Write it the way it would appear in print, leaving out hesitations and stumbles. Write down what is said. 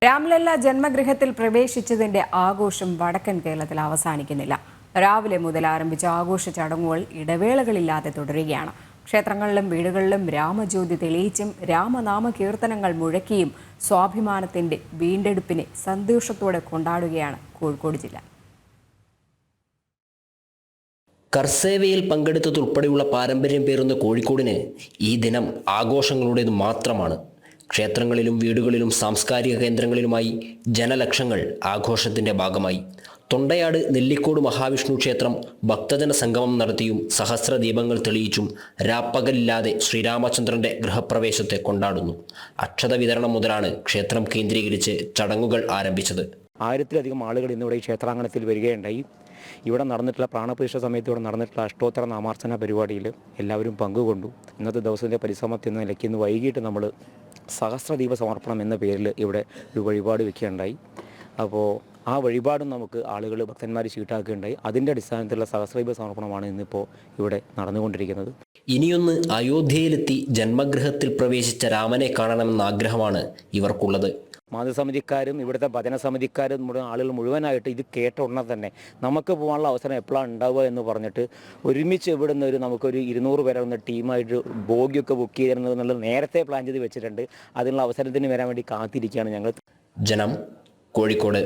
രാംലല്ല ജന്മഗൃഹത്തിൽ പ്രവേശിച്ചതിന്റെ ആഘോഷം വടക്കൻ കേരളത്തിൽ അവസാനിക്കുന്നില്ല. രാവിലെ മുതൽ ആരംഭിച്ച ആഘോഷ ചടങ്ങുകൾ ഇടവേളകളില്ലാതെ തുടരുകയാണ്. ക്ഷേത്രങ്ങളിലും വീടുകളിലും രാമജ്യോതി തെളിയിച്ചും രാമനാമ കീർത്തനങ്ങൾ മുഴക്കിയും സ്വാഭിമാനത്തിന്റെ വീണ്ടെടുപ്പിനെ സന്തോഷത്തോടെ കൊണ്ടാടുകയാണ് കോഴിക്കോട് ജില്ല. കർസേവയിൽ പങ്കെടുത്തതുൾപ്പെടെയുള്ള പാരമ്പര്യം പേറുന്ന കോഴിക്കോടിന് ഈ ദിനം ആഘോഷങ്ങളുടേത് മാത്രമാണ്. ക്ഷേത്രങ്ങളിലും വീടുകളിലും സാംസ്കാരിക കേന്ദ്രങ്ങളിലുമായി ജനലക്ഷങ്ങൾ ആഘോഷത്തിൻ്റെ ഭാഗമായി. തൊണ്ടയാട് നെല്ലിക്കോട് മഹാവിഷ്ണു ക്ഷേത്രം ഭക്തജന സംഗമം നടത്തിയും സഹസ്രദീപങ്ങൾ തെളിയിച്ചും രാപ്പകലില്ലാതെ ശ്രീരാമചന്ദ്രൻ്റെ ഗൃഹപ്രവേശത്തെ കൊണ്ടാടുന്നു. അക്ഷത വിതരണം മുതലാണ് ക്ഷേത്രം കേന്ദ്രീകരിച്ച് ചടങ്ങുകൾ ആരംഭിച്ചത്. 1000-ലധികം ആളുകൾ ഇന്നിവിടെ ഈ ക്ഷേത്രാങ്കണത്തിൽ വരികയുണ്ടായി. ഇവിടെ നടന്നിട്ടുള്ള പ്രാണപ്രതിഷ്ഠ സമയത്ത് ഇവിടെ നടന്നിട്ടുള്ള അഷ്ടോത്തര നാമാർച്ചന പരിപാടിയിൽ എല്ലാവരും പങ്കുകൊണ്ടു. ഇന്നത്തെ ദിവസത്തിൻ്റെ പരിസമത്തി എന്ന നിലയ്ക്ക് ഇന്ന് വൈകിട്ട് നമ്മൾ സഹസ്രദീപ സമർപ്പണം എന്ന പേരിൽ ഇവിടെ ഒരു വഴിപാട് വെക്കുകയുണ്ടായി. അപ്പോൾ ആ വഴിപാടും നമുക്ക് ആളുകൾ ഭക്തന്മാർ ചീട്ടാക്കുകയുണ്ടായി. അതിൻ്റെ അടിസ്ഥാനത്തിലുള്ള സഹസ്രദീപ സമർപ്പണമാണ് ഇന്നിപ്പോൾ ഇവിടെ നടന്നുകൊണ്ടിരിക്കുന്നത്. ഇനിയൊന്ന് അയോധ്യയിലെത്തി ജന്മഗൃഹത്തിൽ പ്രവേശിച്ച രാമനെ കാണണമെന്ന ആഗ്രഹമാണ് ഇവർക്കുള്ളത്. മാതൃസമിതിക്കാരും ഇവിടുത്തെ ഭജന സമിതിക്കാരും ആളുകൾ മുഴുവനായിട്ട് ഇത് കേട്ട ഉടനെ തന്നെ നമുക്ക് പോകാനുള്ള അവസരം എപ്പോഴാണ് ഉണ്ടാവുക എന്ന് പറഞ്ഞിട്ട് ഒരുമിച്ച് ഇവിടുന്ന് നമുക്കൊരു 200 പേരെ വന്ന ടീമായിട്ട് ബോഗിയൊക്കെ ബുക്ക് ചെയ്തിരുന്നത് എന്നുള്ളത് നേരത്തെ പ്ലാൻ ചെയ്ത് വെച്ചിട്ടുണ്ട്. അതിനുള്ള അവസരത്തിന് വരാൻ വേണ്ടി കാത്തിരിക്കുകയാണ് ഞങ്ങൾ. ജനം, കോഴിക്കോട്.